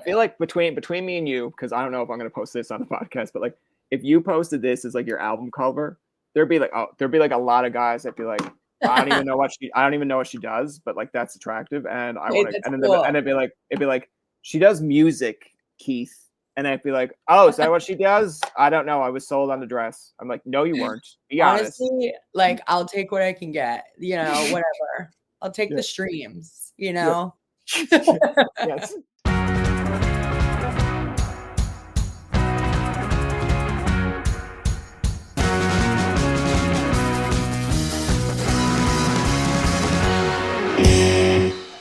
feel like between me and you, because I don't know if I'm gonna post this on the podcast, but like if you posted this as like your album cover, there'd be like a lot of guys that'd be like, I don't even know what she does, but like that's attractive, and I Wait, want to, that's and then cool. and it'd be like she does music, Keith, and I'd be like, oh, is that what she does? I don't know. I was sold on the dress. I'm like, no, you weren't. Be honest. Honestly, like I'll take what I can get, whatever. I'll take Yeah. the streams, Yeah. Yes.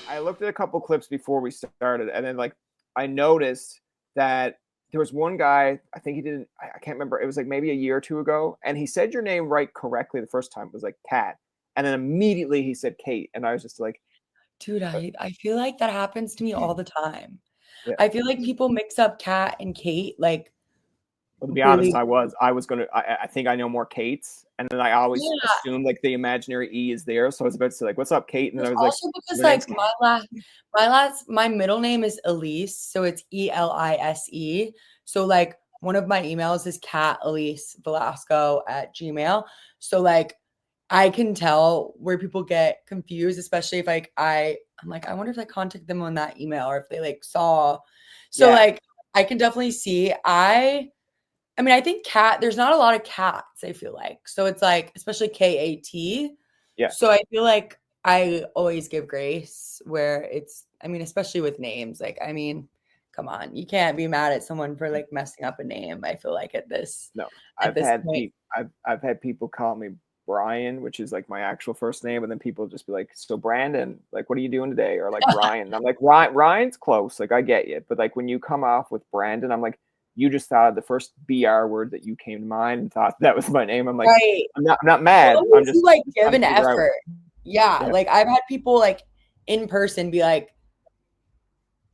I looked at a couple clips before we started, and then like I noticed that there was one guy, I think he didn't, I can't remember, it was like maybe a year or two ago, and he said your name right correctly the first time. It was like Kat, and then immediately he said Kate, and I was just like, Dude, I feel like that happens to me all the time. yeah. I feel like people mix up Kat and Kate, like Well, to be honest, really. I think I know more Kates, and then I always assume like the imaginary E is there, so I was about to say like, "What's up, Kate?" And then I was also like, because "Your name's like my middle name is Elise, so it's Elise. So like one of my emails is Kat Elise Velasco at Gmail. So like I can tell where people get confused, especially if like I'm like, I wonder if I contact them on that email or if they like saw. So like I can definitely see. I mean, I think there's not a lot of cats, I feel like. So it's like, especially Kat. Yeah. So I feel like I always give grace where I mean, especially with names. Like, I mean, come on, you can't be mad at someone for like messing up a name. I feel like at this point. I've had people call me Brian, which is like my actual first name, and then people just be like, "So Brandon, like, what are you doing today?" Or like Ryan. And I'm like, Ryan's close, like I get you, but like when you come off with Brandon, I'm like, you just thought of the first BR word that you came to mind and thought that was my name. I'm like, right. I'm not mad. Well, I'm just like give an effort. Yeah. Like I've had people like in person be like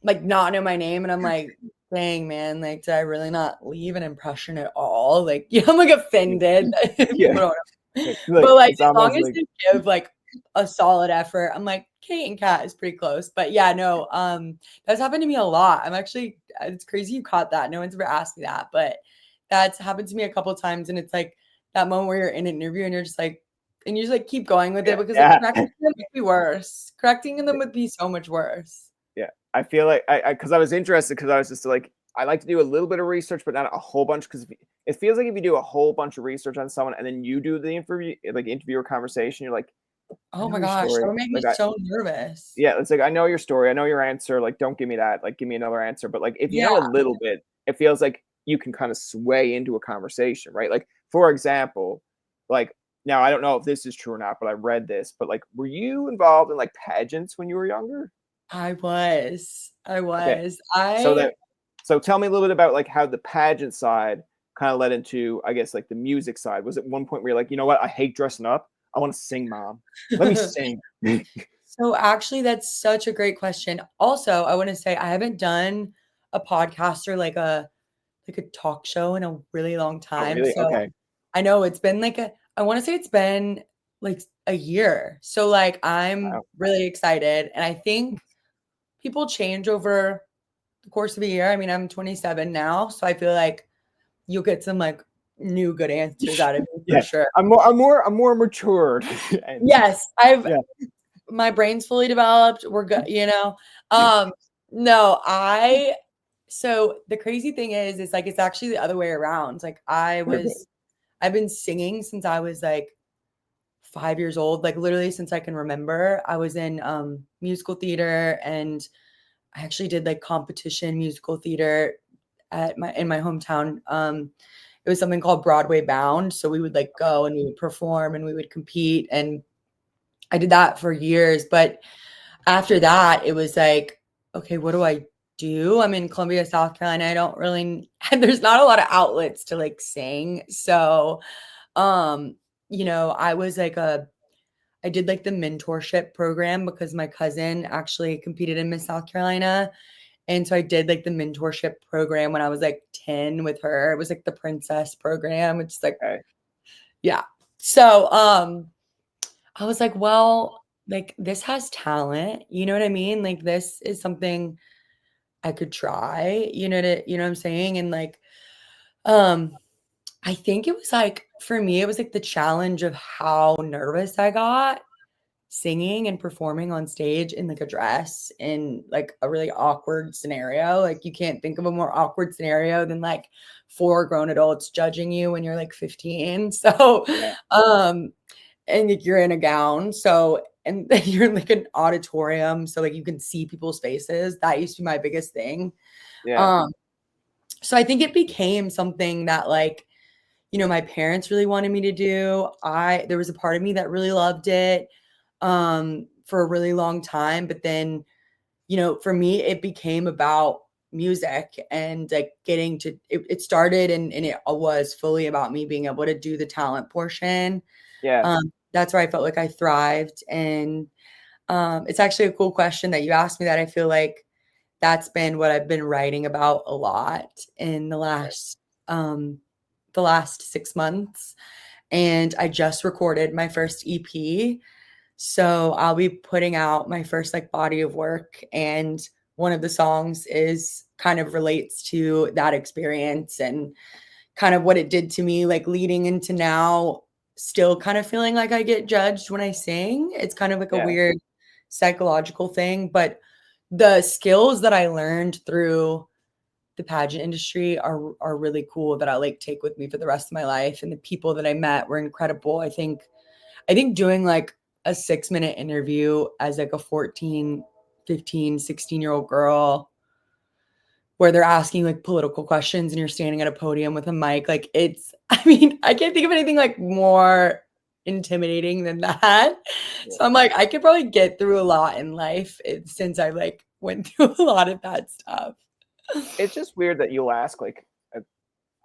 not know my name, and I'm like, dang man, like did I really not leave an impression at all? Like I'm like offended. Yeah. But like as long as they give like a solid effort, I'm like Kate and Kat is pretty close. But yeah, no, that's happened to me a lot. It's crazy you caught that. No one's ever asked me that, but that's happened to me a couple of times, and it's like that moment where you're in an interview and you're just like, and you just like keep going with it because like, correcting them would be worse. Correcting them would be so much worse. Yeah, I feel like because I was interested because I was just like, I like to do a little bit of research, but not a whole bunch, because it feels like if you do a whole bunch of research on someone and then you do the interview or conversation, you're like, oh my gosh, that would make me so nervous. Yeah, it's like, I know your story, I know your answer, like don't give me that, like give me another answer. But like if you know a little bit, it feels like you can kind of sway into a conversation, right? Like for example, like now I don't know if this is true or not, but I read this, but like were you involved in like pageants when you were younger? I was. Okay. So tell me a little bit about like how the pageant side kind of led into, I guess, like the music side. Was it one point where you're like, you know what, I hate dressing up, I want to sing, mom, let me sing? So actually that's such a great question. Also, I want to say I haven't done a podcast or like a talk show in a really long time. Oh, really? So Okay. I know it's been I want to say it's been like a year. So like I'm really excited, and I think people change over the course of a year. I mean, I'm 27 now, so I feel like you'll get some like new good answers out of me for sure. I'm more matured. Yes, my brain's fully developed. We're good, No, so the crazy thing is like it's actually the other way around. Like I've been singing since I was like 5 years old, like literally since I can remember. I was in musical theater, and I actually did like competition musical theater in my hometown. It was something called Broadway Bound. So we would like go and we would perform and we would compete, and I did that for years. But after that, it was like, okay, what do I do? I'm in Columbia, South Carolina. I don't really, there's not a lot of outlets to like sing. So, I was like I did like the mentorship program because my cousin actually competed in Miss South Carolina. And so I did like the mentorship program when I was like 10 with her. It was like the princess program. It's like, yeah. So, I was like, well, like this has talent, you know what I mean? Like this is something I could try, you know what I'm saying? And like, um, I think it was like for me, it was like the challenge of how nervous I got singing and performing on stage in like a dress in like a really awkward scenario. Like you can't think of a more awkward scenario than like four grown adults judging you when you're like 15. So, Yeah. and like, you're in a gown. So, and you're in like an auditorium. So like you can see people's faces. That used to be my biggest thing. Yeah. Um, so I think it became something that like, my parents really wanted me to do. There was a part of me that really loved it for a really long time, but then, for me it became about music and like getting to it started and it was fully about me being able to do the talent portion. Yeah. That's where I felt like I thrived. And it's actually a cool question that you asked me that I feel like that's been what I've been writing about a lot in the last 6 months, and I just recorded my first EP. So I'll be putting out my first like body of work, and one of the songs is kind of relates to that experience and kind of what it did to me, like leading into now still kind of feeling like I get judged when I sing. It's kind of like a Yeah. weird psychological thing, but the skills that I learned through the pageant industry are really cool that I like take with me for the rest of my life. And the people that I met were incredible. I think doing like a 6-minute interview as like a 14, 15, 16-year-old girl where they're asking like political questions and you're standing at a podium with a mic, like I mean, I can't think of anything like more intimidating than that. Yeah. So I'm like, I could probably get through a lot in life since I like went through a lot of that stuff. It's just weird that you'll ask like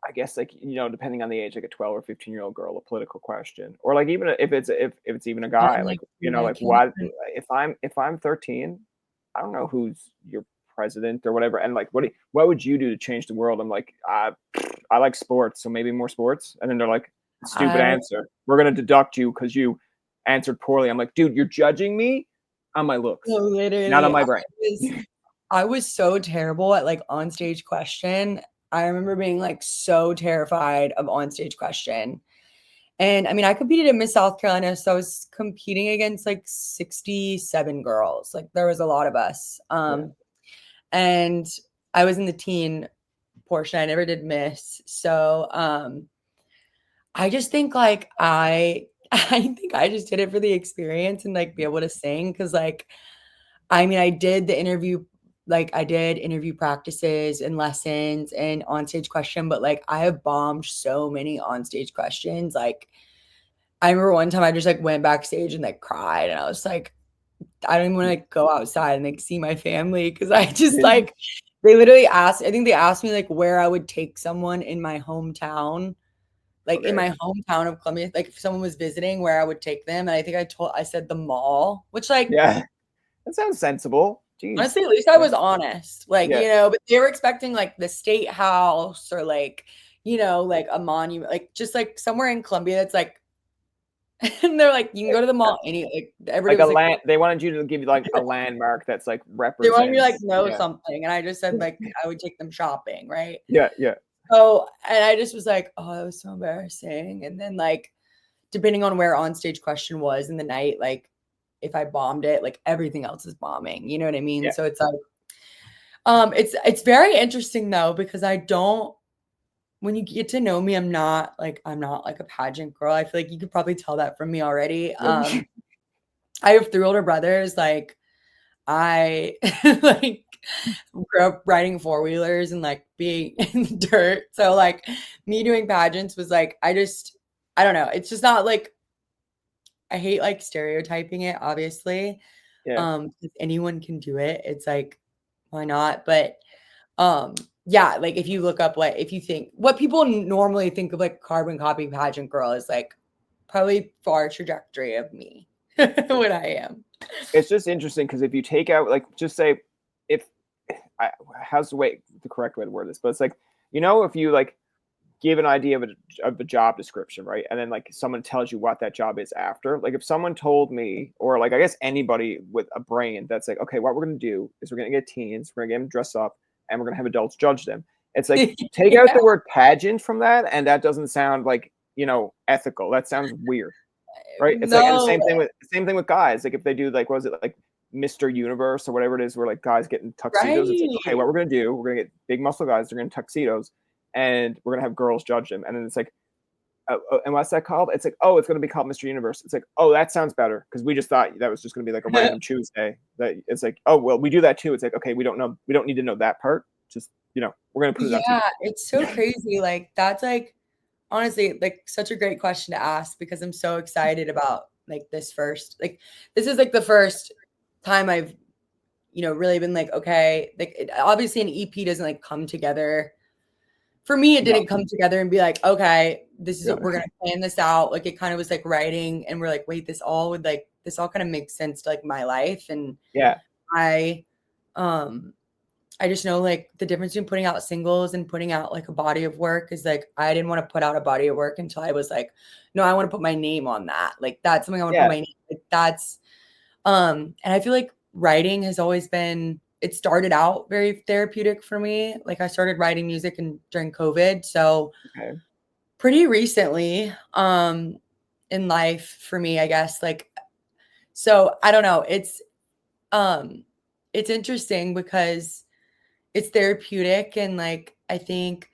I guess like depending on the age, like a 12 or 15-year-old girl, a political question, or like even if it's even a guy, I'm like like, I like can't what even. if I'm 13, I don't know who's your president or whatever, and like what would you do to change the world? I'm like I like sports, so maybe more sports, and then they're like stupid I answer. We're gonna deduct you because you answered poorly. I'm like, dude, you're judging me on my so looks, not on literally, my brain. I was so terrible at like on stage question. I remember being like so terrified of on stage question. And I mean, I competed in Miss South Carolina, so I was competing against like 67 girls. Like there was a lot of us. Yeah, And I was in the teen portion. I never did Miss. So I just think like I think I just did it for the experience and like be able to sing because like I mean, I did the interview, like I did interview practices and lessons and on-stage question, but like I have bombed so many on-stage questions. Like I remember one time I just like went backstage and like cried and I was like, I don't even want to like go outside and like see my family because I just like they literally asked, I think they asked me like where I would take someone in my hometown, like in okay, my hometown of Columbia, like if someone was visiting where I would take them. And I think I said the mall, which like yeah, that sounds sensible. Jeez, honestly, at least I was honest, like, yeah, but they were expecting like the state house or like, like a monument, like just like somewhere in Columbia that's like, and they're like, you can go to the mall. Any like everybody like a was like, land. They wanted you to give you like a landmark that's like they wanted me to like represents. know Yeah, something, and I just said like I would take them shopping, right? yeah, yeah, So, and I just was like, oh, that was so embarrassing. And then like, depending on where on stage question was in the night, like if I bombed it, like everything else is bombing. You know what I mean? yeah. So it's like it's very interesting though, because I don't when you get to know me, I'm not like a pageant girl. I feel like you could probably tell that from me already. I have 3 older brothers. Like I like grew up riding four-wheelers and like being in the dirt. So like me doing pageants was like I don't know. It's just not like I hate like stereotyping it, obviously. Yeah. If anyone can do it, it's like, why not? But um, yeah, like if you look up like if you think what people normally think of like carbon copy pageant girl is like probably far trajectory of me, what I am. It's just interesting because if you take out like just say if how's the correct way to word this, but it's like if you like give an idea of a job description, right? And then like someone tells you what that job is after. Like if someone told me, or like I guess anybody with a brain that's like, okay, what we're gonna do is we're gonna get teens, we're gonna get them dressed up, and we're going to have adults judge them. It's like, take out the word pageant from that, and that doesn't sound like, ethical. That sounds weird, right? It's like, and the same thing with guys. Like if they do like, what was it, like Mr. Universe or whatever it is, where like guys get in tuxedos. It's like, okay, what we're going to do, we're going to get big muscle guys, they're going to tuxedos, and we're going to have girls judge them. And then it's like, and what's that called? It's like, oh, it's going to be called Mr. Universe. It's like, oh, that sounds better, because we just thought that was just going to be like a random Tuesday. That it's like, oh, well, we do that too. It's like, okay, we don't need to know that part. Just, we're going to put it out. Yeah, it's so crazy. Like that's like, honestly, like such a great question to ask, because I'm so excited about like this is like the first time I've, really been like, okay, like obviously an EP doesn't like come together. For me, it didn't come together and be like, okay, this is what we're going to plan this out. Like it kind of was like writing, and we're like, wait, this all kind of makes sense to like my life. And I just know like the difference between putting out singles and putting out like a body of work is like, I didn't want to put out a body of work until I was like, no, I want to put my name on that. Like that's something I want to put my name. Like that's, and I feel like writing has always been, it started out very therapeutic for me. Like I started writing music during COVID. So pretty recently, in life for me, I guess, like, so I don't know. It's interesting because it's therapeutic, and like I think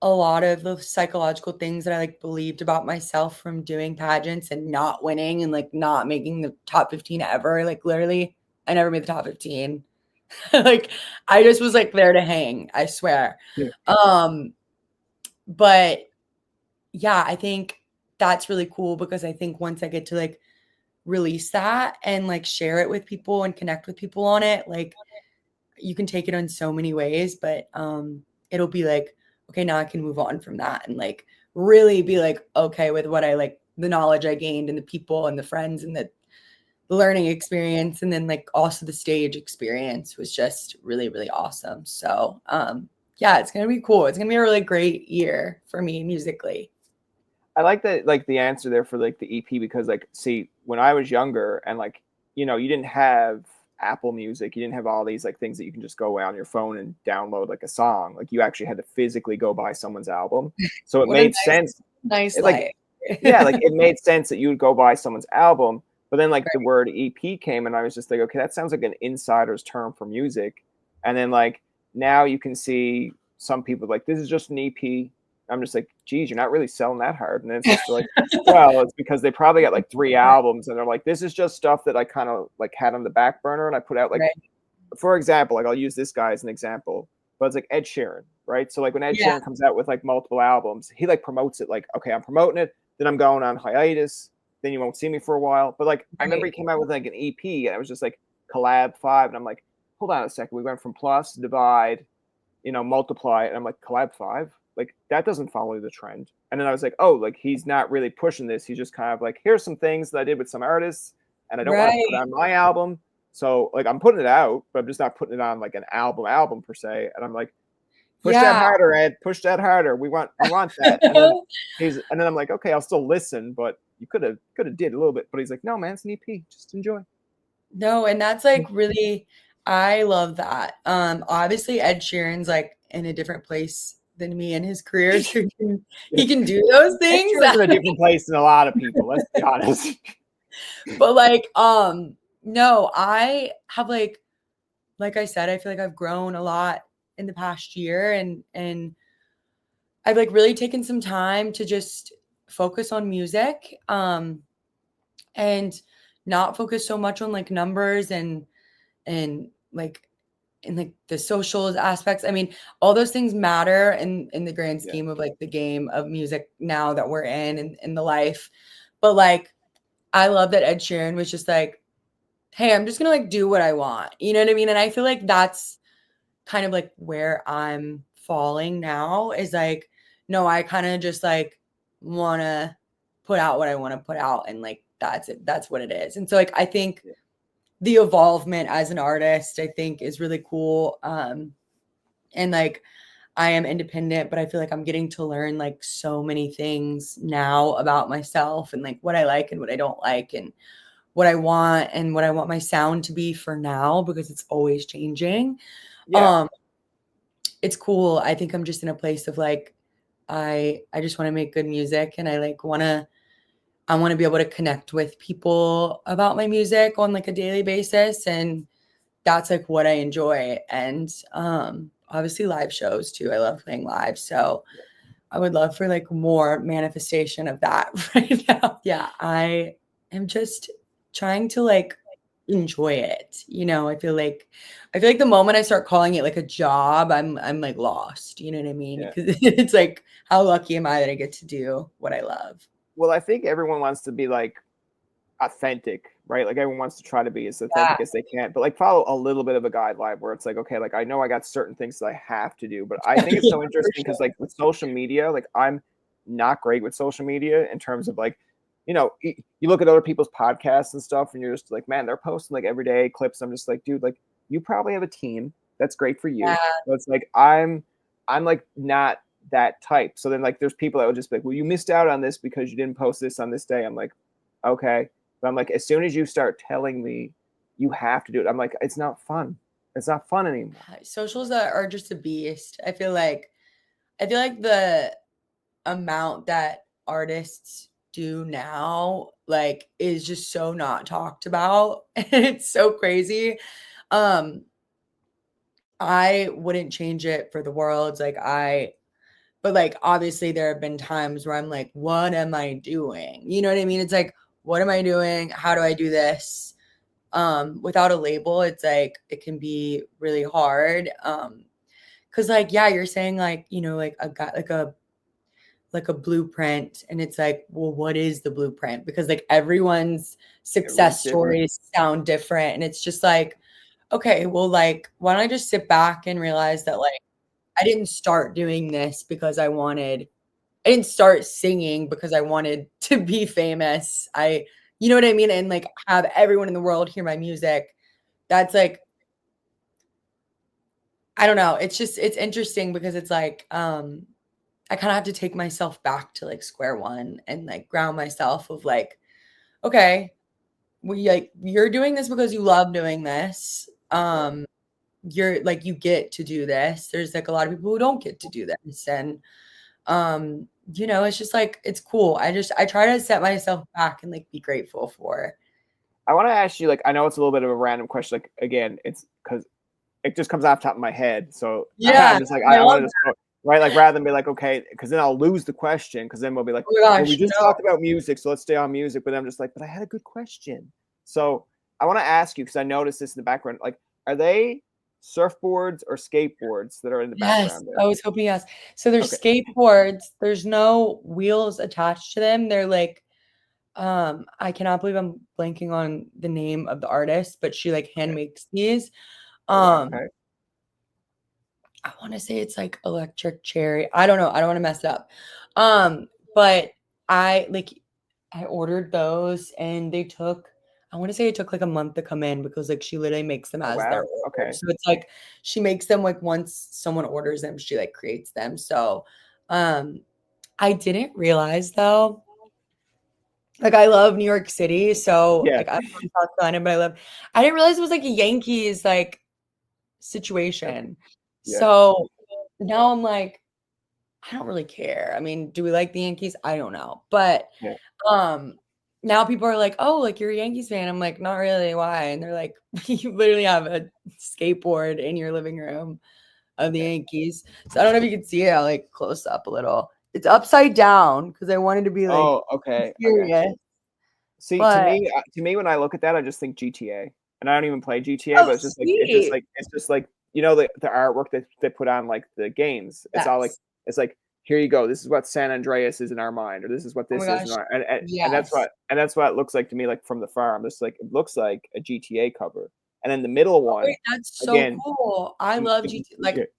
a lot of the psychological things that I like believed about myself from doing pageants and not winning and like not making the top 15 ever, like literally I never made the top 15. Like I just was like there to hang, I swear. But yeah, I think that's really cool, because I think once I get to like release that and like share it with people and connect with people on it, like you can take it in so many ways, but it'll be like, okay, now I can move on from that and like really be like, okay, with what I like, the knowledge I gained and the people and the friends and the learning experience. And then like also the stage experience was just really, really awesome. So yeah, it's going to be cool. It's going to be a really great year for me musically. I like that, like the answer there for like the EP, because like, see, when I was younger and like, you didn't have Apple Music, you didn't have all these like things that you can just go away on your phone and download like a song. Like you actually had to physically go buy someone's album. So it made sense. Nice. Like, yeah, like it made sense that you would go buy someone's album. But then like the word EP came, and I was just like, okay, that sounds like an insider's term for music. And then like now you can see some people like, this is just an EP. I'm just like, geez, you're not really selling that hard. And it's just like, well, it's because they probably got like 3 albums, and they're like, this is just stuff that I kind of like had on the back burner, and I put out like, for example, like I'll use this guy as an example, but it's like Ed Sheeran, right? So like when Ed Sheeran comes out with like multiple albums, he like promotes it like, okay, I'm promoting it, then I'm going on hiatus, then you won't see me for a while. But like I remember he came out with like an EP, and it was just like collab 5, and I'm like, hold on a second, we went from plus, divide, multiply, and I'm like, collab 5? Like that doesn't follow the trend. And then I was like, oh, like he's not really pushing this. He's just kind of like, here's some things that I did with some artists, and I don't want to put it on my album. So like I'm putting it out, but I'm just not putting it on like an album per se. And I'm like, push that harder, Ed. Push that harder. We want that. And then I'm like, okay, I'll still listen, but you could have did a little bit. But he's like, no, man, it's an EP. Just enjoy. No, and that's like really, I love that. Obviously Ed Sheeran's like in a different place than me in his career, so he can do those things. He's in a different place than a lot of people, let's be honest. But like no, I have like I said, I feel like I've grown a lot in the past year, and I've like really taken some time to just focus on music, and not focus so much on like numbers and like in like the social aspects. I mean, all those things matter in the grand scheme of like the game of music now that we're in the life. But like, I love that Ed Sheeran was just like, hey, I'm just gonna like do what I want. You know what I mean? And I feel like that's kind of like where I'm falling now, is like, no, I kind of just like want to put out what I want to put out, and like that's it. That's what it is. And so like I think the evolvement as an artist, I think, is really cool. And like I am independent, but I feel like I'm getting to learn like so many things now about myself, and like what I like and what I don't like, and what I want and what I want my sound to be for now, because it's always changing. it's cool. I think I'm just in a place of like, I just want to make good music, and I like I want to be able to connect with people about my music on like a daily basis. And that's like what I enjoy. And obviously live shows too. I love playing live. So I would love for like more manifestation of that right now. Yeah, I am just trying to like enjoy it. I feel like the moment I start calling it like a job, I'm like lost. You know what I mean? Yeah. Because it's like, how lucky am I that I get to do what I love? Well, I think everyone wants to be like authentic, right? Like everyone wants to try to be as Yeah. authentic as they can, but like follow a little bit of a guideline where it's like, okay, like I know I got certain things that I have to do, but I think it's so For interesting sure. because like with social media, like I'm not great with social media in terms of like, you look at other people's podcasts and stuff, and you're just like, man, they're posting like every day clips. I'm just like, dude, like you probably have a team. That's great for you. Yeah. But it's like I'm like not that type. So then like there's people that would just be like, well, you missed out on this because you didn't post this on this day. I'm like, okay. But I'm like, as soon as you start telling me you have to do it, I'm like, it's not fun. It's not fun anymore. Socials are just a beast. I feel like the amount that artists do now like is just so not talked about. And it's so crazy. Um I wouldn't change it for the world. But like obviously there have been times where I'm like, what am I doing? You know what I mean? It's like, what am I doing? How do I do this? Without a label, it's like it can be really hard. Because like, yeah, you're saying like, like a guy like a blueprint, and it's like, well, what is the blueprint? Because like everyone's Everyone's success different. stories sound different, and it's just like, okay, well, like, why don't I just sit back and realize that like I didn't start doing this because I didn't start singing because I wanted to be famous. You know what I mean? And like have everyone in the world hear my music. That's like, I don't know. It's interesting because it's like, I kind of have to take myself back to like square one and like ground myself of like, okay, you're doing this because you love doing this. You're like, you get to do this. There's like a lot of people who don't get to do this. And it's just like, it's cool. I try to set myself back and like be grateful for. I want to ask you, like, I know it's a little bit of a random question. Like, again, it's because it just comes off the top of my head. So Yeah, I'm just like, I I love wanted to that. start, right? Like, rather than be like, okay, because then I'll lose the question. Because then we'll be like, Oh my well, we gosh, just no. talked about music, so let's stay on music. But I'm just like, but I had a good question. So I want to ask you, because I noticed this in the background. Like, are they surfboards or skateboards that are in the Yes, background I there? was hoping yes. So there's Okay. skateboards. There's no wheels attached to them. They're like, I cannot believe I'm blanking on the name of the artist, but she like hand Okay. makes these. Oh, wow. Um, Okay. I want to say it's like electric cherry. I don't know. I don't want to mess it up. But I like I ordered those and I want to say it took like a month to come in because like she literally makes them Oh, as they're wow. ordered. Okay. So it's like she makes them like once someone orders them, she like creates them. So um I didn't realize though, like I love New York City. So Yeah. like I'm from South Carolina, but I didn't realize it was like a Yankees like situation. Yeah. So now I'm like, I don't really care. I mean, do we like the Yankees? I don't know. But Yeah. um now people are like, "Oh, like you're a Yankees fan." I'm like, "Not really. Why?" And they're like, "You literally have a skateboard in your living room of the Yeah. Yankees." So I don't know if you can see it. I'll like close up a little. It's upside down because I wanted to be like Oh, okay. I got serious. you. See, But to me, when I look at that, I just think GTA, and I don't even play GTA, oh, but sweet. it's just like the artwork that they put on like the games. It's all like Yes. it's like here you go. This is what San Andreas is in our mind, or this is what Oh my this is in gosh. our Yes. and that's what it looks like to me, like from the farm. Just like it looks like a GTA cover, and then the middle Oh, one wait, that's so again. cool. I love GT. Yeah, Like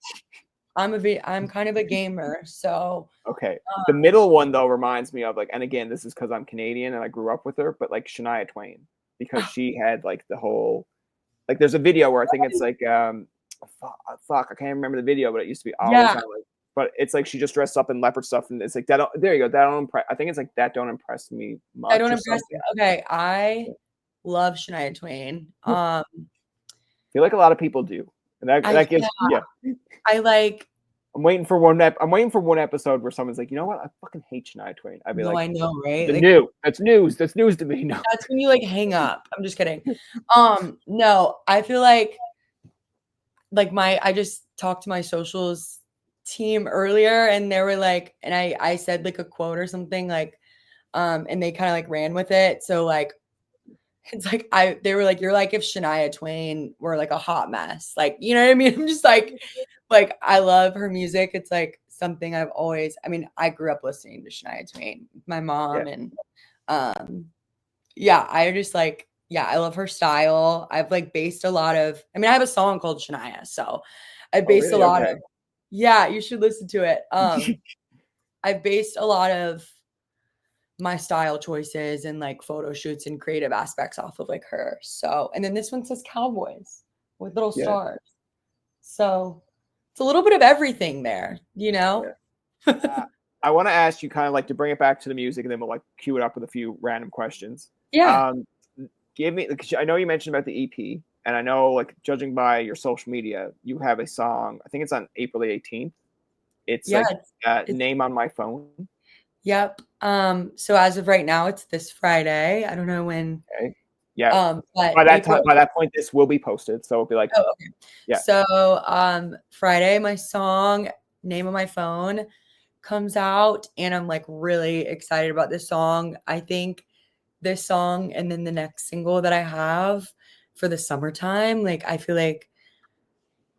I'm kind of a gamer, so okay. The um, middle one though reminds me of like, and again, this is because I'm Canadian and I grew up with her, but like Shania Twain, because she had like the whole like there's a video where I think it's like fuck, I can't remember the video, but it used to be always yeah, on like, but it's like she just dressed up in leopard stuff, and it's like that there you go, that don't impress, I think it's like that don't impress me I much don't or impress you. something. Okay, I love Shania Twain. I feel like a lot of people do, and I that gives yeah, yeah. I like. I'm waiting for one episode where someone's like, you know what? I fucking hate Shania Twain. I'd be No, like, I know, right? the Like, new. That's news. That's news to me. No. that's when you like hang up. I'm just kidding. No, I feel like I just talked to my socials team earlier and they were like, and I said like a quote or something like, and they kind of like ran with it. So like, it's like they were like, you're like if Shania Twain were like a hot mess, like, you know what I mean? I'm just like I love her music. It's like something I've always, I mean, I grew up listening to Shania Twain, my mom, Yeah. and yeah, I just like, yeah, I love her style. I've like based a lot of, I mean, I have a song called Shania, so I Oh, based a really? lot Okay. of, yeah, you should listen to it. I've based a lot of my style choices and like photo shoots and creative aspects off of like her. So, and then this one says cowboys with little Yeah. stars. So it's a little bit of everything there, you know? Yeah. I want to ask you kind of like to bring it back to the music, and then we'll like cue it up with a few random questions. Yeah. Give me, because I know you mentioned about the EP, and I know like judging by your social media, you have a song. I think it's on April the 18th. It's Yeah. like Name on My Phone. Yep. So as of right now, it's this Friday. I don't know when. Okay. Yeah. But By that April. time, by that point, this will be posted, so it'll be like, Oh, okay. yeah. So Friday, my song Name on My Phone comes out, and I'm like really excited about this song. I think this song and then the next single that I have for the summertime, like I feel like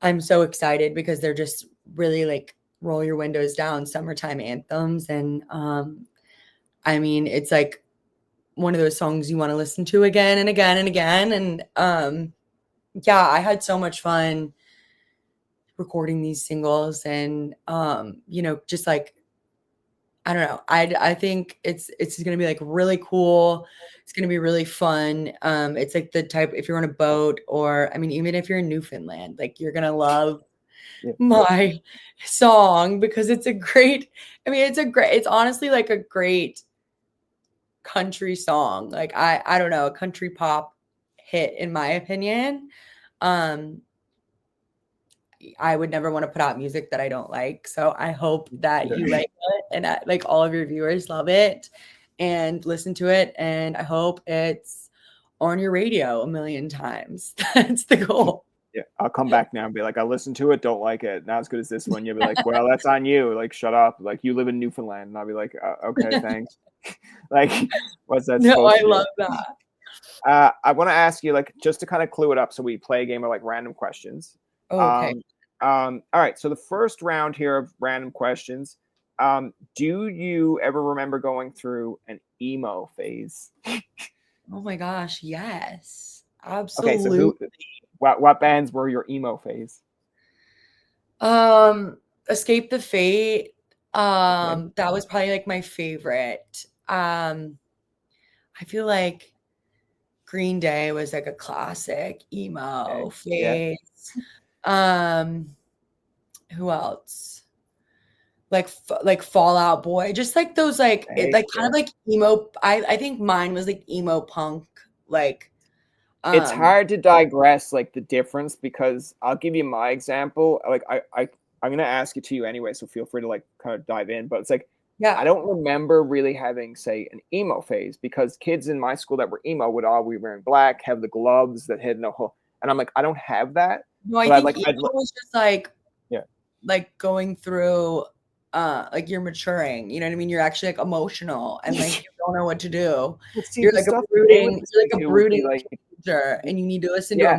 I'm so excited because they're just really like roll your windows down summertime anthems. And I mean, it's like one of those songs you want to listen to again and again and again. And yeah, I had so much fun recording these singles and you know, just like I don't know. I think it's gonna be like really cool. It's gonna be really fun. It's like the type if you're on a boat or I mean, even if you're in Newfoundland, like you're gonna love Yeah. my song because it's a great, I mean, it's honestly like a great country song. Like I don't know, a country pop hit in my opinion. Um, I would never want to put out music that I don't like. So I hope that you like it and that like all of your viewers love it and listen to it. And I hope it's on your radio a million times. That's the goal. Yeah, I'll come back now and be like, I listened to it, don't like it. Not as good as this one. You'll be like, well, that's on you. Like, shut up. Like, you live in Newfoundland. And I'll be like, okay, thanks. Like, what's that No, supposed I to do? love that. I want to ask you, like, just to kind of clue it up, so we play a game of like random questions. Okay. All right. So the first round here of random questions. Do you ever remember going through an emo phase? Oh my gosh, yes. Okay, so Absolutely. what bands were your emo phase? Escape the Fate. Okay. That was probably like my favorite. I feel like Green Day was like a classic emo Okay. Yeah. phase. Um, who else? Like Fallout Boy, just like those like it Okay. like kind Yeah. of like emo. I think mine was like emo punk, like It's um hard to digress like the difference because I'll give you my example. Like I'm gonna ask it to you anyway, so feel free to like kind of dive in. But it's like I yeah. don't remember really having, say, an emo phase because kids in my school that were emo would all be wearing black, have the gloves that had no hole, and I'm like, I don't have that. No, I But think emo was just yeah. like going through like you're maturing, you know what I mean? You're actually like emotional and like you don't know what to do. But see, the stuff that they would You're listen like a to would be brooding like, teenager and you need to listen to yeah.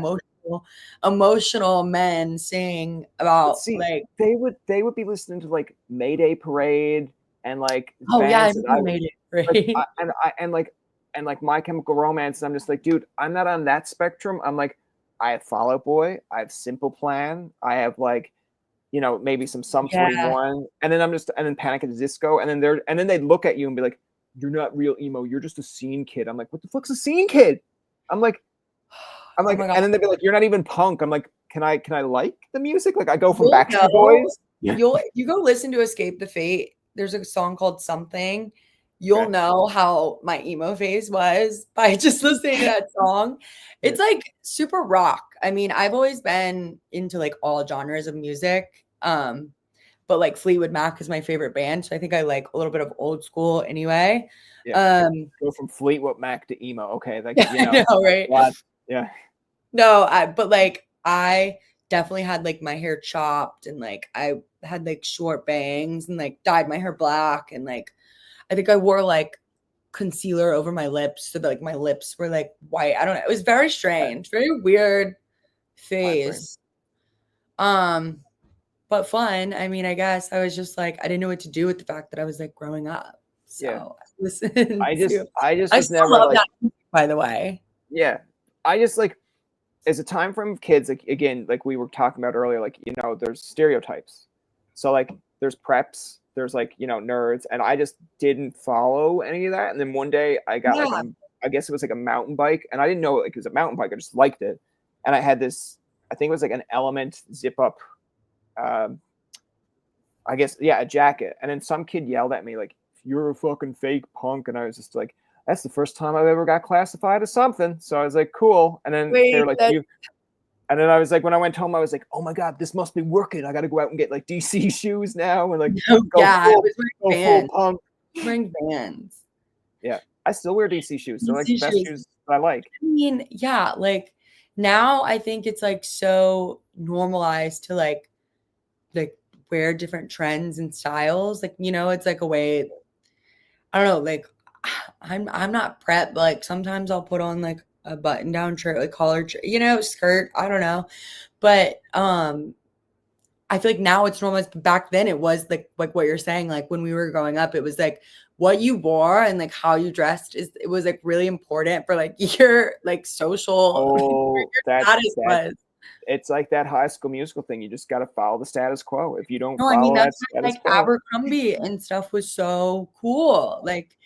emotional men sing But about see, like they would be listening to like Mayday Parade and like oh yeah, I bands that I remember made it like right. and like My Chemical Romance. And I'm just like, dude, I'm not on that spectrum. I'm like, I have Fall Out Boy, I have Simple Plan, I have like, maybe some Sum Yeah. 41, and then Panic at the Disco, and then they'd look at you and be like, you're not real emo, you're just a scene kid. I'm like, what the fuck's a scene kid? I'm like, Oh my god. and then they'd be like, you're not even punk. I'm like, can I like the music? Like I go from You'll Backstreet know. Boys. Yeah. You go listen to Escape the Fate. There's a song called Something. You'll Okay. know how my emo phase was by just listening to that song. Yeah. It's like super rock. I mean, I've always been into like all genres of music. But but like Fleetwood Mac is my favorite band. So I think I like a little bit of old school anyway. Yeah. Go from Fleetwood Mac to emo. Okay. Like, I know, right? Yeah. No, but like I definitely had like my hair chopped and like I had like short bangs and like dyed my hair black and like I think I wore like concealer over my lips so that like my lips were like white. I don't know. It was very strange, very weird phase. But fun. I mean, I guess I was just like I didn't know what to do with the fact that I was like growing up. So Yeah. I listened I just I was still never love like, that, by the way. yeah. I just like, as a time frame of kids, like again, like we were talking about earlier, like, you know, there's stereotypes. So like there's preps, there's like, you know, nerds, and I just didn't follow any of that. And then one day I got like Yeah. I guess it was like a mountain bike, and I didn't know like it was a mountain bike. I just liked it. And I had this, I think it was like an Element zip up, I guess, yeah, a jacket. And then some kid yelled at me like, "You're a fucking fake punk," and I was just like, that's the first time I've ever got classified as something. So I was like, cool. And then they were Wait, like, you. And then I was like, when I went home, I was like, oh my God, this must be working. I got to go out and get like DC shoes now and like no, go, yeah, full, I was go wearing full punk. wearing Vans. Yeah. I still wear DC shoes. They're like the DC best shoes. shoes I like. I mean, yeah, like now I think it's like so normalized to like wear different trends and styles. Like, you know, it's like a way, I don't know, like I'm not prep, but like sometimes I'll put on like a button down shirt, like collared, you know, skirt. I don't know. But I feel like now it's normal. Back then it was like what you're saying, like when we were growing up, it was like what you wore and like how you dressed it was like really important for like your like social status was. It's like that High School Musical thing. You just got to follow the status quo. If you don't No, I follow mean that that's status like quo, Abercrombie and stuff was so cool. Like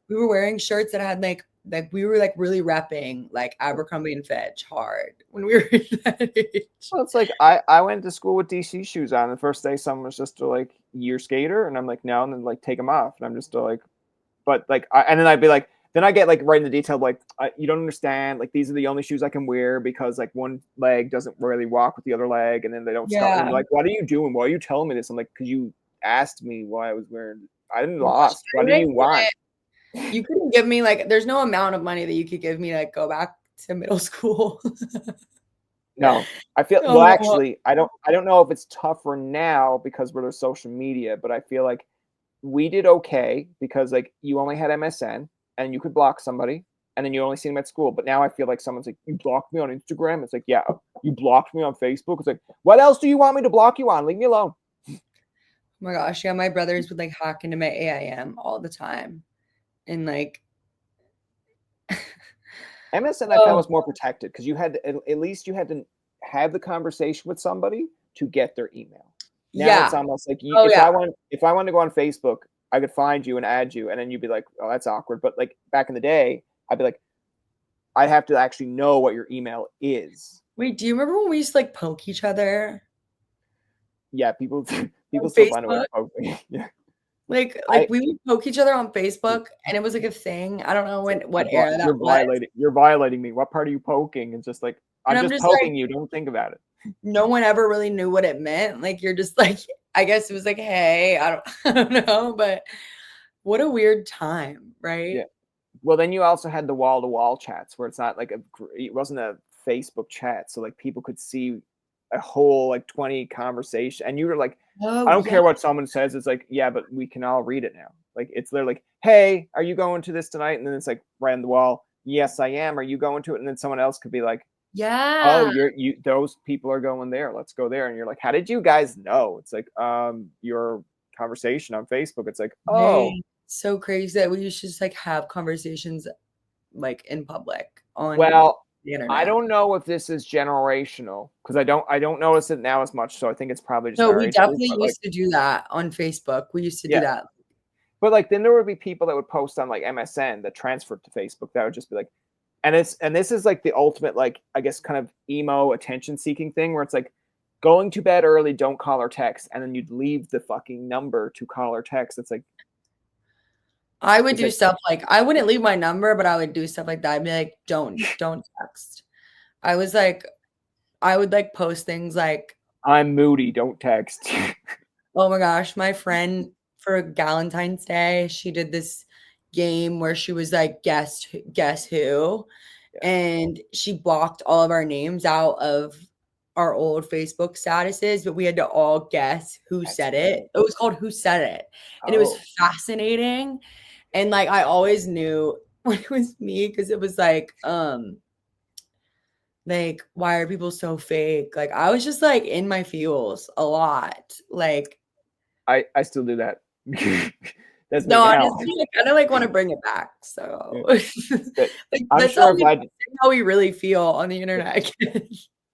we were wearing shirts that had like we were like really repping like Abercrombie and Fitch hard when we were in that age. well, it's like I went to school with DC shoes on. The first day, someone was just like, "You're skater," and I'm like, "No," and then like take them off, and I'm just like, but like, and then I'd be like, then I get like right in the detail, like, you don't understand, like these are the only shoes I can wear because like one leg doesn't really walk with the other leg, and then they don't stop. And I'm like, what are you doing? Why are you telling me this? I'm like, because you asked me why I was wearing. I didn't lost. What do you want? You couldn't give me like, there's no amount of money that you could give me to like go back to middle school. No, I feel well. Actually, I don't know if it's tougher now because we're social media, but I feel like we did okay because like you only had MSN and you could block somebody and then you only see them at school. But now I feel like someone's like, you blocked me on Instagram. It's like, yeah, you blocked me on Facebook. It's like, what else do you want me to block you on? Leave me alone. Oh my gosh, yeah, my brothers would like hack into my AIM all the time. And like MSN, I found was more protected because you had to, at least you had to have the conversation with somebody to get their email. Now it's almost like if I want to go on Facebook, I could find you and add you, and then you'd be like, "Oh, that's awkward." But like back in the day, I'd be like, I'd have to actually know what your email is. Wait, do you remember when we used to like poke each other? Yeah, people still find a way to poke me. Yeah. Like we would poke each other on Facebook, and it was like a thing. I don't know what era that was. You're violating me. What part are you poking? It's just like I'm just poking you. Don't think about it. No one ever really knew what it meant. Like you're just like, I guess it was like, hey, I don't know, but what a weird time, right? Yeah. Well, then you also had the wall-to-wall chats where it's not like it wasn't a Facebook chat, so like people could see a whole like 20 conversation, and you were like, I don't care what someone says. It's like, yeah, but we can all read it now. Like it's they're like, hey, are you going to this tonight? And then it's like right on the wall, yes, I am. Are you going to it? And then someone else could be like, yeah, oh, you those people are going there. Let's go there. And you're like, how did you guys know? It's like your conversation on Facebook. It's like, oh, so crazy that we used to just like have conversations like in public on the internet. I don't know if this is generational because I don't notice it now as much. So I think it's probably just we definitely used to do that on Facebook. We used to do that. But like then there would be people that would post on like MSN that transferred to Facebook that would just be like, and this is like the ultimate like I guess kind of emo attention seeking thing where it's like going to bed early, don't call or text, and then you'd leave the fucking number to call or text. It's like I would do stuff like I wouldn't leave my number, but I would do stuff like that. I'd be like, don't text. I would like post things like I'm moody, don't text. Oh my gosh, my friend for Valentine's Day, she did this game where she was like, guess who? Yeah, And she blocked all of our names out of our old Facebook statuses, but we had to all guess who that's said it. great. It was called Who Said It. And it was Oh, fascinating. And like I always knew when it was me because it was like, why are people so fake? Like I was just like in my feels a lot. Like, I still do that. That's me no, now. honestly, I kind of like want to bring it back. Yeah. So But like I'm that's sure if I how we really feel on the yeah, internet.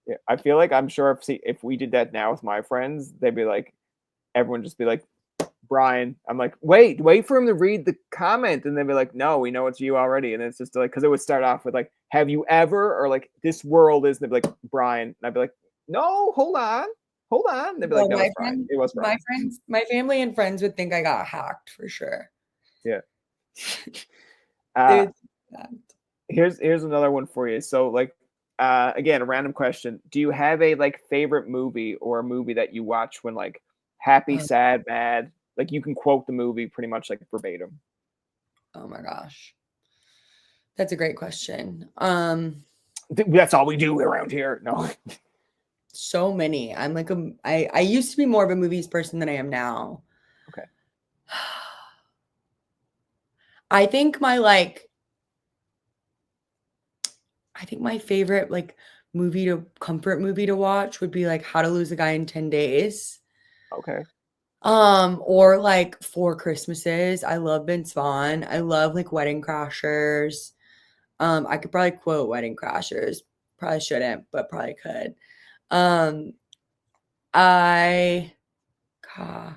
yeah, I feel like I'm sure if we did that now with my friends, they'd be like, everyone just be like, Brian. I'm like, wait for him to read the comment, and they'd be like, no, we know it's you already, and it's just like because it would start off with like, have you ever, or like this world is, and they'd be like, Brian, and I'd be like, no, hold on, and they'd be like, No, no, it's Brian, it was my Brian, friends, my family and friends would think I got hacked for sure. yeah. They Uh, would think that. here's another one for you. So like, again, a random question: do you have a like favorite movie or a movie that you watch when like happy, Oh, sad, mad? Like you can quote the movie pretty much like verbatim. oh my gosh. That's a great question. That's all we do around here. No. So many. I used to be more of a movies person than I am now. Okay. I think my like I think my favorite like comfort movie to watch would be like How to Lose a Guy in 10 Days. Okay. Or like Four Christmases. I love Vince Vaughn. I love like Wedding Crashers. I could probably quote Wedding Crashers. Probably shouldn't, but probably could. Um, I, God,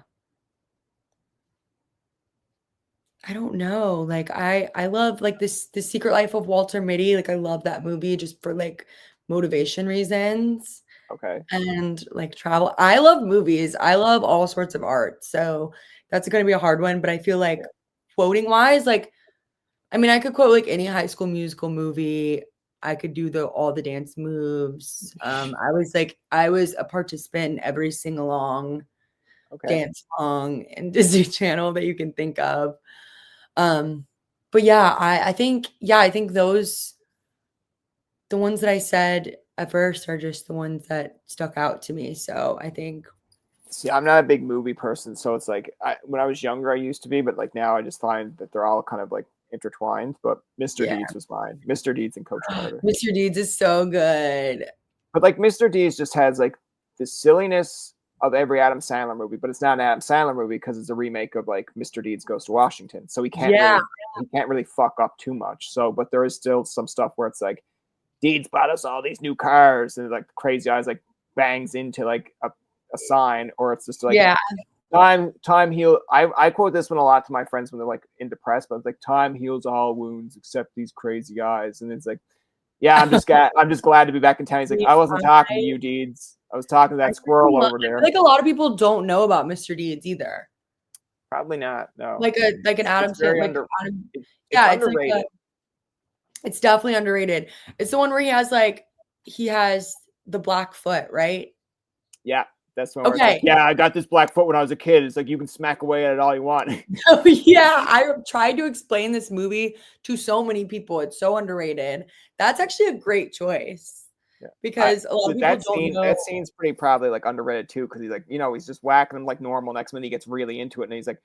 I don't know. Like I love like The Secret Life of Walter Mitty. Like I love that movie just for like motivation reasons Okay. and like travel. I love movies. I love all sorts of art. So that's going to be a hard one, but I feel Yeah. like quoting wise, like I mean, I could quote like any High School Musical movie. I could do the all the dance moves. I was a participant in every sing along Okay. dance song and Disney Channel that you can think of. Um, but yeah, I think those the ones that I said at first are just the ones that stuck out to me. So I think See, I'm not a big movie person, so it's like when I was younger, I used to be, but like now, I just find that they're all kind of like intertwined. But Mr. yeah, Deeds was mine. Mr. Deeds and Coach Carter. Mr. Deeds is so good. But like Mr. Deeds just has like the silliness of every Adam Sandler movie, but it's not an Adam Sandler movie because it's a remake of like Mr. Deeds Goes to Washington. So Yeah. he can't really fuck up too much. So, but there is still some stuff where it's like Deeds bought us all these new cars, and like Crazy Eyes like bangs into like a sign, or it's just like Yeah. time heal. I quote this one a lot to my friends when they're like in depressed, but it's like time heals all wounds except these crazy eyes, and it's like, yeah, I'm just glad to be back in town. He's like, I wasn't talking to you, Deeds. I was talking to I that squirrel over I feel there. like a lot of people don't know about Mr. Deeds either. Probably not. No, Like an Adam it's very Sandler, like under. Adam, It's yeah, it's like underrated. it's definitely underrated. It's the one where he has the black foot, right? Yeah, that's one where it's like, Okay. yeah, I got this black foot when I was a kid. It's like you can smack away at it all you want. Oh yeah, I tried to explain this movie to so many people. It's so underrated. That's actually a great choice Yeah. because a lot of people don't know. That scene's pretty probably like underrated too, because he's like, he's just whacking him like normal. Next minute he gets really into it, and he's like,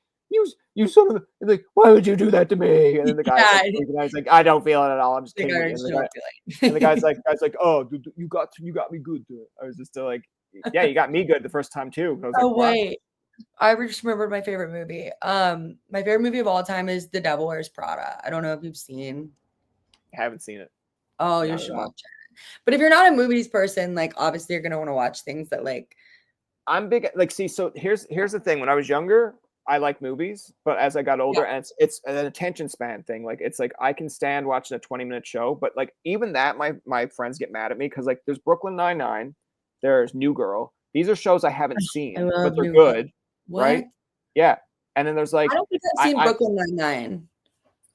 you son of a, he's like, why would you do that to me? And then the guy's Yeah, like freaking out. He's like, I don't feel it at all. I'm just like kidding I with you. just don't feel And the like. guy's like, oh, you got me good. I was just still like, yeah, you got me good the first time too. I was like, Oh what? wait, I just remembered my favorite movie. My favorite movie of all time is The Devil Wears Prada. I don't know if you've seen. I haven't seen it. Oh, you Not at should all. watch it. But if you're not a movies person, like obviously you're gonna want to watch things that like I'm big like see, so here's the thing. When I was younger, I like movies, but as I got yeah, older, and it's an attention span thing. Like it's like I can stand watching a 20-minute show, but like even that my friends get mad at me because like there's Brooklyn Nine-Nine, there's New Girl. These are shows I haven't I seen, but love they're New Girl. good, What? right? Yeah. And then there's I like don't think I've seen I Brooklyn Nine-Nine.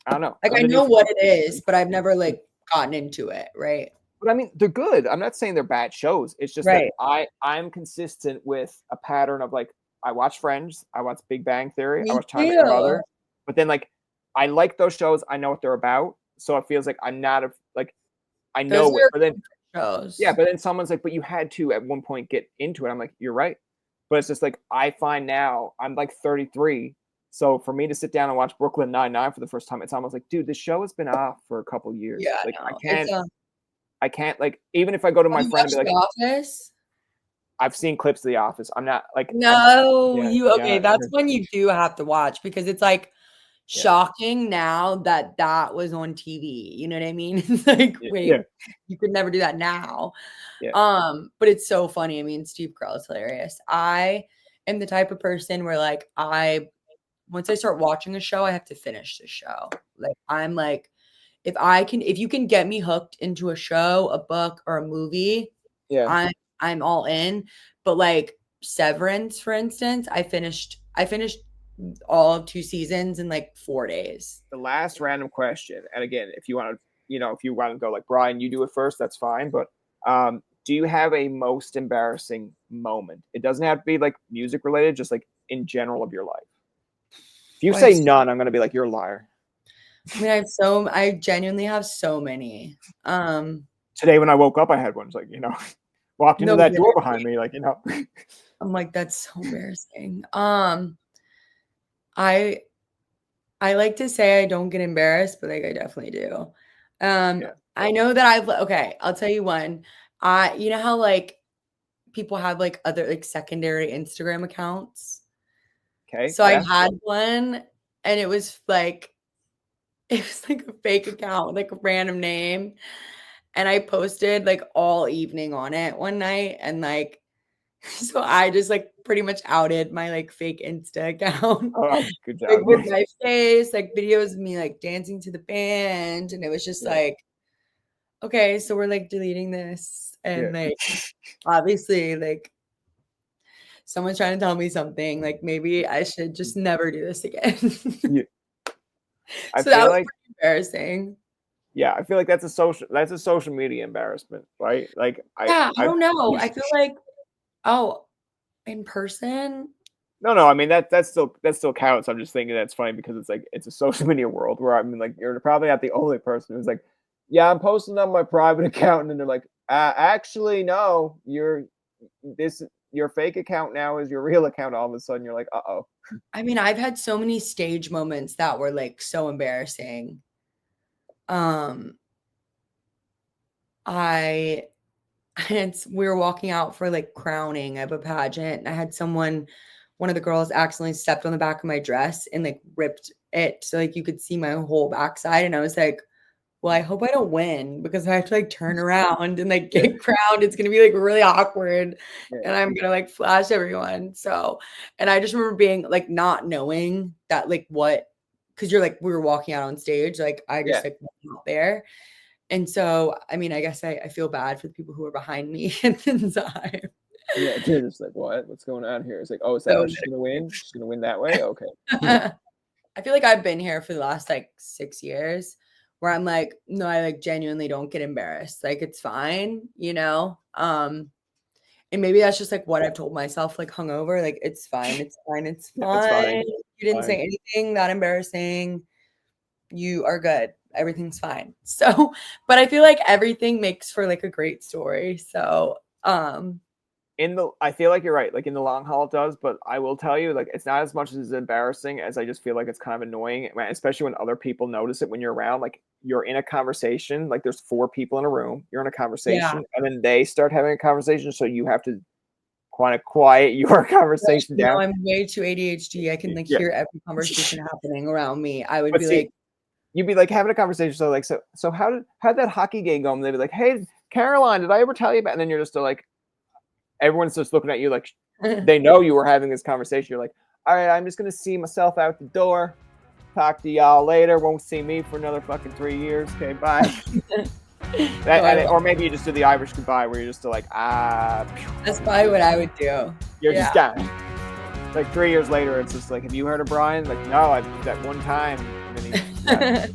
I don't know. Like I'm I the new know what it is, but I've never like gotten into it, right? but I mean they're good. I'm not saying they're bad shows. It's just that Right. I'm consistent with a pattern of like I watch Friends, I watch Big Bang Theory, I Me watch How I Met Your too. Mother, but then like I like those shows. I know what they're about, so it feels like I'm not like I Those know it. are But then yeah, shows. but then someone's like, but you had to at one point get into it. I'm like, you're right. But it's just like I find now I'm like 33. So for me to sit down and watch Brooklyn Nine-Nine for the first time, it's almost like, dude, this show has been off for a couple years. Yeah, Like no. It's I can't like even if I go to have my you friend and watched be The like, Office? I've seen clips of The Office. I'm not like No, yeah, you okay, yeah, that's when you do have to watch because it's like yeah, shocking now that that was on TV. You know what I mean? It's like, yeah, wait, yeah, you could never do that now. yeah, But it's so funny. I mean, Steve Carell is hilarious. I am the type of person where like once I start watching a show, I have to finish the show. Like I'm like, if you can get me hooked into a show, a book, or a movie, yeah. I'm all in. But like Severance, for instance, I finished all of 2 seasons in like 4 days. The last random question, and again, if you want to, if you want to go like Brian, you do it first, that's fine. But do you have a most embarrassing moment? It doesn't have to be like music related, just like in general of your life. If you Oh, I have say so none, I'm gonna be like, you're a liar. I mean, I genuinely have so many. Today when I woke up, I had one. It's like, walked into No, that door behind me, like, I'm like, that's so embarrassing. I I like to say I don't get embarrassed, but like I definitely do. yeah. I know that okay, I'll tell you one. You know how like people have like other like secondary Instagram accounts? Okay. So I Yeah. had one and it was like it was like a fake account, like a random name. And I posted like all evening on it one night and like so I just like pretty much outed my like fake Insta account. Oh, good Like, job. with my face, like, videos of me, like, dancing to the band, and it was just Yeah. like, "Okay, so we're, like, deleting this," Yeah. and, like, obviously, like, someone's trying to tell me something, like, maybe I should just never do this again. Yeah. I So that feel was like pretty embarrassing. yeah, I feel like that's a social media embarrassment, right? Like Yeah, I I don't know, I feel like oh, in person? no, I mean that still counts. I'm just thinking that's funny because it's like it's a social media world where I mean like you're probably not the only person who's like, yeah, I'm posting on my private account, and they're like, actually no, your fake account now is your real account. All of a sudden, you're like, oh, I mean, I've had so many stage moments that were, like, so embarrassing. Um, I we were walking out for like crowning of a pageant. And I had one of the girls accidentally stepped on the back of my dress and like ripped it so like you could see my whole backside. And I was like, well, I hope I don't win because I have to like turn around and like yeah, get crowned. It's gonna be like really awkward yeah, and I'm gonna like flash everyone. So, and I just remember being like not knowing that like what because you're like we were walking out on stage, like I yeah, just like went out there. And so, I mean, I guess I feel bad for the people who are behind me at the time. yeah. They're just like, what's going on here? It's like, oh, is that So how she's gonna win? She's gonna win that way? Okay. I feel like I've been here for the last like 6 years where I'm like, no, I like genuinely don't get embarrassed. Like it's fine, you know? And maybe that's just like what I've told myself, like hungover, like it's fine, it's fine, it's Yeah, it's fine. fine. You didn't say Fine. anything that embarrassing. You are good. Everything's fine. So, but I feel like everything makes for like a great story. So, I feel like you're right. Like in the long haul, it does. But I will tell you, like it's not as much as embarrassing as I just feel like it's kind of annoying, especially when other people notice it when you're around. Like you're in a conversation, like there's 4 people in a room, you're in a yeah. conversation, and then they start having a conversation, so you have to kind of quiet your conversation You know, down. I'm way too ADHD. I can like Yeah, hear every conversation happening around me. I would but be see, like, you'd be like having a conversation, so like, so how'd that hockey game go? And they'd be like, hey, Caroline, did I ever tell you about? And then you're just like, everyone's just looking at you like they know you were having this conversation. You're like, all right, I'm just gonna see myself out the door. Talk to y'all later. Won't see me for another fucking 3 years. Okay, bye. Or maybe you just do the Irish goodbye where you're just like, that's probably what I would do. you're Yeah. just gone. Like 3 years later, it's just like, have you heard of Brian? Like, no, I that one time. And then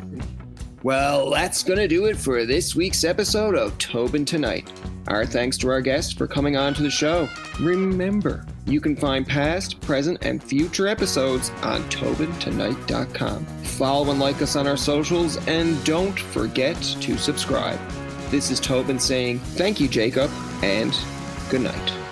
Well, that's going to do it for this week's episode of Tobin Tonight. Our thanks to our guests for coming on to the show. Remember, You can find past, present, and future episodes on TobinTonight.com. Follow and like us on our socials, and don't forget to subscribe. This is Tobin saying thank you, Jacob, and good night.